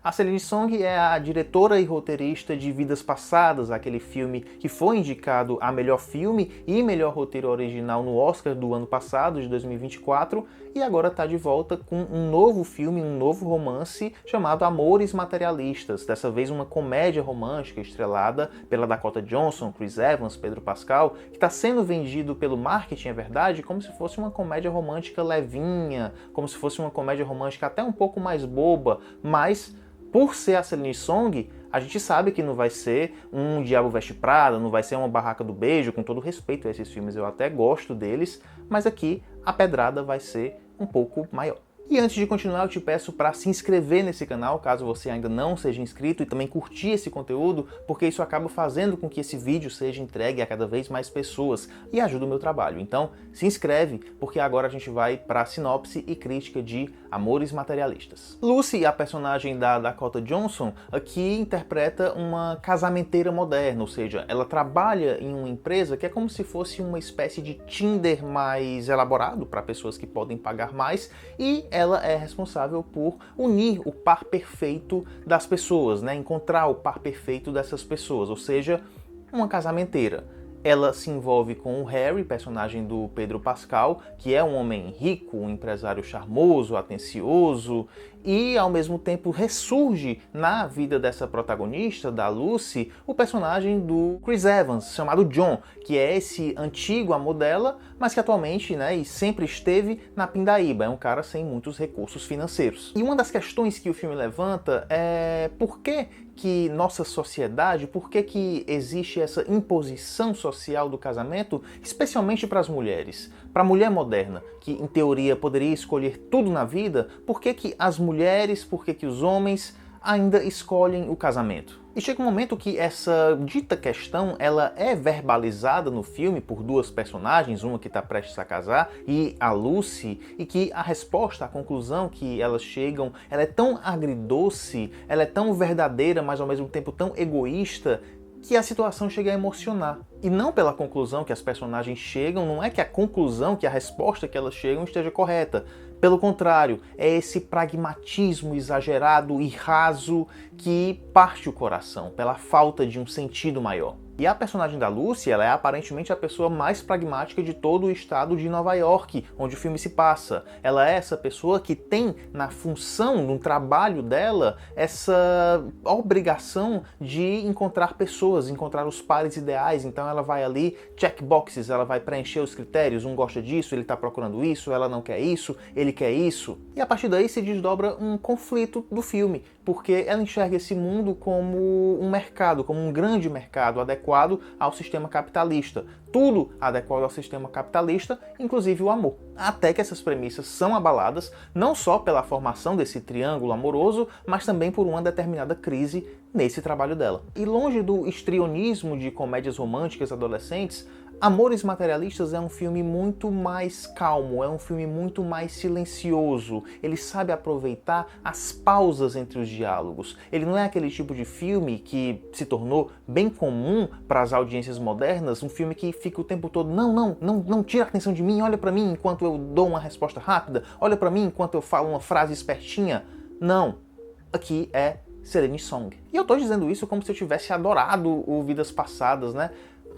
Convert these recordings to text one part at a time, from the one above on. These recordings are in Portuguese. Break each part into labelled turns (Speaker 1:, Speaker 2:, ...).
Speaker 1: A Celine Song é a diretora e roteirista de Vidas Passadas, aquele filme que foi indicado a melhor filme e melhor roteiro original no Oscar do ano passado, de 2024, e agora está de volta com um novo filme, um novo romance chamado Amores Materialistas, dessa vez uma comédia romântica estrelada pela Dakota Johnson, Chris Evans, Pedro Pascal, que está sendo vendido pelo marketing, é verdade, como se fosse uma comédia romântica levinha, como se fosse uma comédia romântica até um pouco mais boba, mas por ser a Celine Song, a gente sabe que não vai ser um Diabo Veste Prada, não vai ser uma Barraca do Beijo, com todo respeito a esses filmes, eu até gosto deles, mas aqui a pedrada vai ser um pouco maior. E antes de continuar, eu te peço para se inscrever nesse canal, caso você ainda não seja inscrito, e também curtir esse conteúdo, porque isso acaba fazendo com que esse vídeo seja entregue a cada vez mais pessoas e ajuda o meu trabalho. Então, se inscreve, porque agora a gente vai para a sinopse e crítica de Amores Materialistas. Lucy, a personagem da Dakota Johnson, aqui interpreta uma casamenteira moderna, ou seja, ela trabalha em uma empresa que é como se fosse uma espécie de Tinder mais elaborado para pessoas que podem pagar mais, e ela é responsável por unir o par perfeito das pessoas, né? Encontrar o par perfeito dessas pessoas, ou seja, uma casamenteira. Ela se envolve com o Harry, personagem do Pedro Pascal, que é um homem rico, um empresário charmoso, atencioso, e ao mesmo tempo ressurge na vida dessa protagonista, da Lucy, o personagem do Chris Evans, chamado John, que é esse antigo amor dela, mas que atualmente, né, e sempre esteve na pindaíba, é um cara sem muitos recursos financeiros. E uma das questões que o filme levanta é por que nossa sociedade, por que existe essa imposição social do casamento, especialmente para as mulheres? Para a mulher moderna, que em teoria poderia escolher tudo na vida, por que as mulheres, por que os homens ainda escolhem o casamento? E chega um momento que essa dita questão ela é verbalizada no filme por duas personagens, uma que está prestes a casar e a Lucy, e que a resposta, a conclusão que elas chegam, ela é tão agridoce, ela é tão verdadeira, mas ao mesmo tempo tão egoísta, que a situação chega a emocionar. E não pela conclusão que as personagens chegam, não é que a conclusão, que a resposta que elas chegam esteja correta. Pelo contrário, é esse pragmatismo exagerado e raso que parte o coração, pela falta de um sentido maior. E a personagem da Lucy, ela é aparentemente a pessoa mais pragmática de todo o estado de Nova York, onde o filme se passa. Ela é essa pessoa que tem na função, no trabalho dela, essa obrigação de encontrar pessoas, encontrar os pares ideais. Então ela vai ali, check boxes, ela vai preencher os critérios, um gosta disso, ele está procurando isso, ela não quer isso, ele quer isso. E a partir daí se desdobra um conflito do filme, porque ela enxerga esse mundo como um mercado, como um grande mercado adequado ao sistema capitalista. Tudo adequado ao sistema capitalista, inclusive o amor. Até que essas premissas são abaladas, não só pela formação desse triângulo amoroso, mas também por uma determinada crise nesse trabalho dela. E longe do histrionismo de comédias românticas adolescentes, Amores Materialistas é um filme muito mais calmo, é um filme muito mais silencioso. Ele sabe aproveitar as pausas entre os diálogos. Ele não é aquele tipo de filme que se tornou bem comum para as audiências modernas, um filme que fica o tempo todo, não tira a atenção de mim, olha para mim enquanto eu dou uma resposta rápida, olha para mim enquanto eu falo uma frase espertinha. Não, aqui é Celine Song. E eu tô dizendo isso como se eu tivesse adorado o Vidas Passadas, né?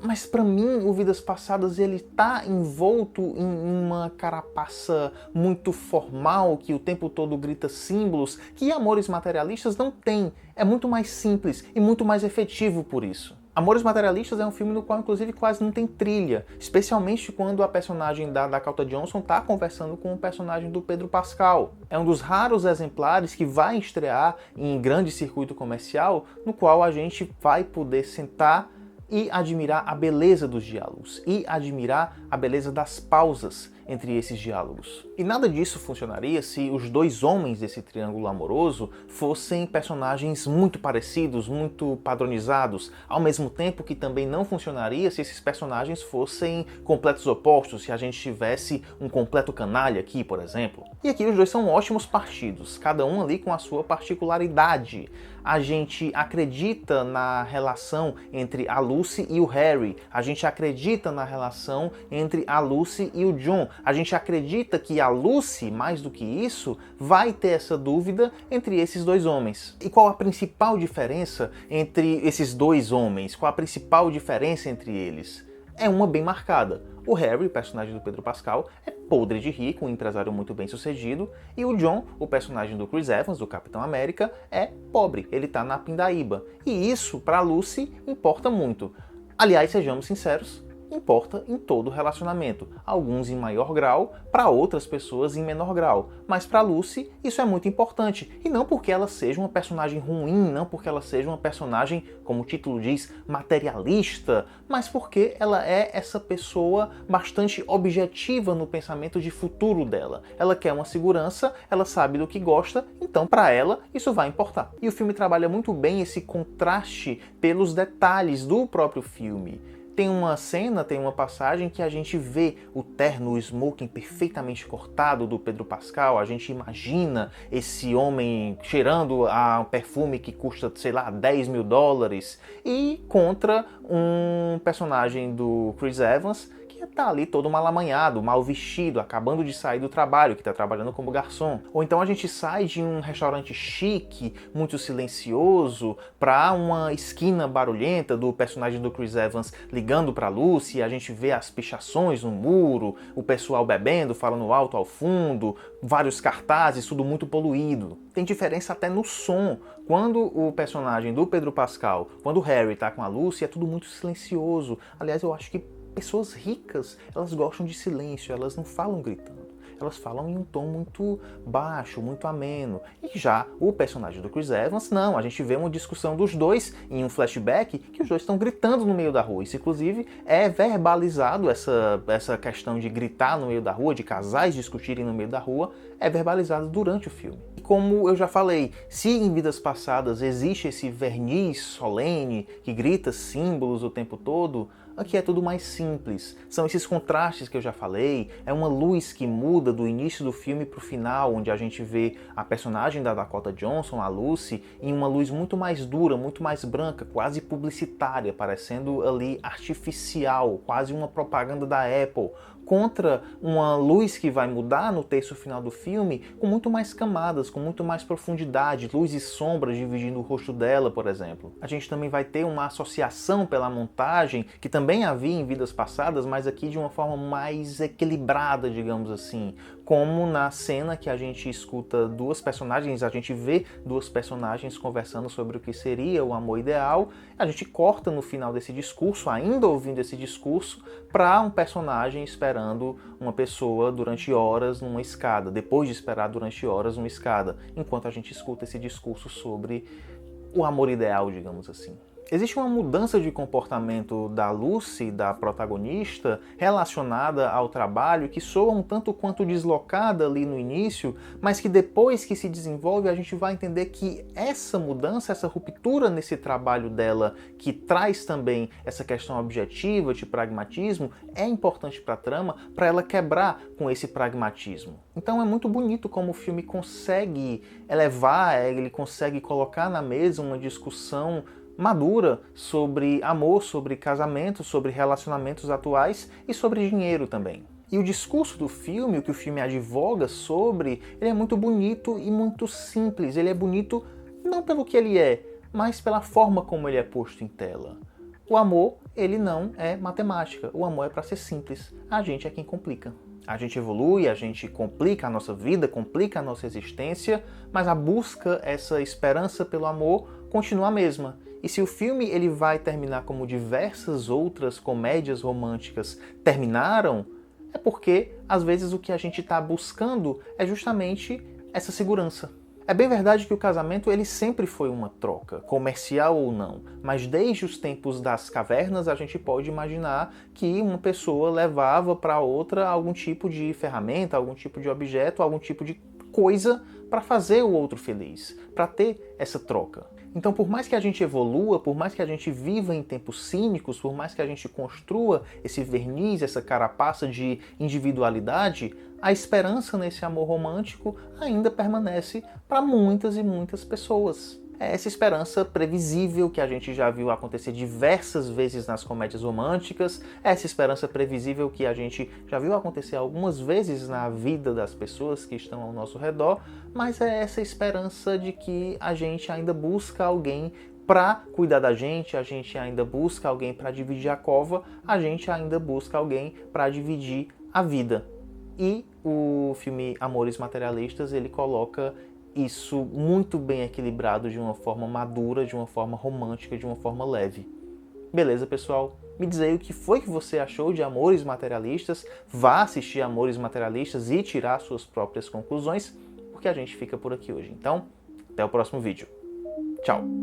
Speaker 1: Mas para mim, o Vidas Passadas ele tá envolto em uma carapaça muito formal, que o tempo todo grita símbolos, que Amores Materialistas não tem. É muito mais simples e muito mais efetivo por isso. Amores Materialistas é um filme no qual, inclusive, quase não tem trilha, especialmente quando a personagem da Dakota Johnson está conversando com o personagem do Pedro Pascal. É um dos raros exemplares que vai estrear em grande circuito comercial, no qual a gente vai poder sentar e admirar a beleza dos diálogos, e admirar a beleza das pausas entre esses diálogos. E nada disso funcionaria se os dois homens desse triângulo amoroso fossem personagens muito parecidos, muito padronizados, ao mesmo tempo que também não funcionaria se esses personagens fossem completos opostos, se a gente tivesse um completo canalha aqui, por exemplo. E aqui os dois são ótimos partidos, cada um ali com a sua particularidade. A gente acredita na relação entre a Lucy e o Harry, a gente acredita na relação entre a Lucy e o John, a gente acredita que a Lucy, mais do que isso, vai ter essa dúvida entre esses dois homens. E qual a principal diferença entre esses dois homens? Qual a principal diferença entre eles? É uma bem marcada. O Harry, o personagem do Pedro Pascal, é podre de rico, um empresário muito bem sucedido, e o John, o personagem do Chris Evans, do Capitão América, é pobre, ele tá na pindaíba. E isso, pra Lucy, importa muito. Aliás, sejamos sinceros, importa em todo relacionamento, alguns em maior grau, para outras pessoas em menor grau. Mas para Lucy isso é muito importante, e não porque ela seja uma personagem ruim, não porque ela seja uma personagem, como o título diz, materialista, mas porque ela é essa pessoa bastante objetiva no pensamento de futuro dela. Ela quer uma segurança, ela sabe do que gosta, então para ela isso vai importar. E o filme trabalha muito bem esse contraste pelos detalhes do próprio filme. Tem uma cena, tem uma passagem que a gente vê o terno, o smoking perfeitamente cortado do Pedro Pascal, a gente imagina esse homem cheirando a um perfume que custa, sei lá, $10.000, e contra um personagem do Chris Evans que tá ali todo malamanhado, mal vestido, acabando de sair do trabalho, que tá trabalhando como garçom. Ou então a gente sai de um restaurante chique, muito silencioso, pra uma esquina barulhenta do personagem do Chris Evans ligando pra Lucy, e a gente vê as pichações no muro, o pessoal bebendo, falando alto ao fundo, vários cartazes, tudo muito poluído. Tem diferença até no som. Quando o personagem do Pedro Pascal, quando o Harry tá com a Lucy, é tudo muito silencioso. Aliás, eu acho que pessoas ricas, elas gostam de silêncio, elas não falam gritando. Elas falam em um tom muito baixo, muito ameno. E já o personagem do Chris Evans, não. A gente vê uma discussão dos dois em um flashback que os dois estão gritando no meio da rua. Isso, inclusive, é verbalizado, essa questão de gritar no meio da rua, de casais discutirem no meio da rua, é verbalizado durante o filme. E como eu já falei, se em Vidas Passadas existe esse verniz solene que grita símbolos o tempo todo, aqui é tudo mais simples. São esses contrastes que eu já falei, é uma luz que muda do início do filme para o final, onde a gente vê a personagem da Dakota Johnson, a Lucy, em uma luz muito mais dura, muito mais branca, quase publicitária, parecendo ali artificial, quase uma propaganda da Apple, contra uma luz que vai mudar no terço final do filme, com muito mais camadas, com muito mais profundidade, luz e sombras dividindo o rosto dela, por exemplo. A gente também vai ter uma associação pela montagem, que também havia em Vidas Passadas, mas aqui de uma forma mais equilibrada, digamos assim. Como na cena que a gente escuta duas personagens, a gente vê duas personagens conversando sobre o que seria o amor ideal, a gente corta no final desse discurso, ainda ouvindo esse discurso, para um personagem esperando uma pessoa durante horas numa escada, depois de esperar durante horas numa escada, enquanto a gente escuta esse discurso sobre o amor ideal, digamos assim. Existe uma mudança de comportamento da Lucy, da protagonista, relacionada ao trabalho, que soa um tanto quanto deslocada ali no início, mas que depois que se desenvolve a gente vai entender que essa mudança, essa ruptura nesse trabalho dela, que traz também essa questão objetiva de pragmatismo, é importante para a trama, para ela quebrar com esse pragmatismo. Então é muito bonito como o filme consegue elevar, ele consegue colocar na mesa uma discussão madura sobre amor, sobre casamento, sobre relacionamentos atuais e sobre dinheiro também. E o discurso do filme, o que o filme advoga sobre, ele é muito bonito e muito simples. Ele é bonito não pelo que ele é, mas pela forma como ele é posto em tela. O amor, ele não é matemática. O amor é para ser simples. A gente é quem complica. A gente evolui, a gente complica a nossa vida, complica a nossa existência, mas a busca, essa esperança pelo amor, continua a mesma. E se o filme ele vai terminar como diversas outras comédias românticas terminaram, é porque, às vezes, o que a gente está buscando é justamente essa segurança. É bem verdade que o casamento ele sempre foi uma troca, comercial ou não, mas desde os tempos das cavernas a gente pode imaginar que uma pessoa levava para outra algum tipo de ferramenta, algum tipo de objeto, algum tipo de coisa para fazer o outro feliz, para ter essa troca. Então, por mais que a gente evolua, por mais que a gente viva em tempos cínicos, por mais que a gente construa esse verniz, essa carapaça de individualidade, a esperança nesse amor romântico ainda permanece para muitas e muitas pessoas. É essa esperança previsível que a gente já viu acontecer diversas vezes nas comédias românticas, essa esperança previsível que a gente já viu acontecer algumas vezes na vida das pessoas que estão ao nosso redor, mas é essa esperança de que a gente ainda busca alguém para cuidar da gente, a gente ainda busca alguém para dividir a cova, a gente ainda busca alguém para dividir a vida. E o filme Amores Materialistas, ele coloca isso muito bem equilibrado de uma forma madura, de uma forma romântica, de uma forma leve. Beleza, pessoal? Me diz aí o que foi que você achou de Amores Materialistas. Vá assistir Amores Materialistas e tirar suas próprias conclusões, porque a gente fica por aqui hoje. Então, até o próximo vídeo. Tchau!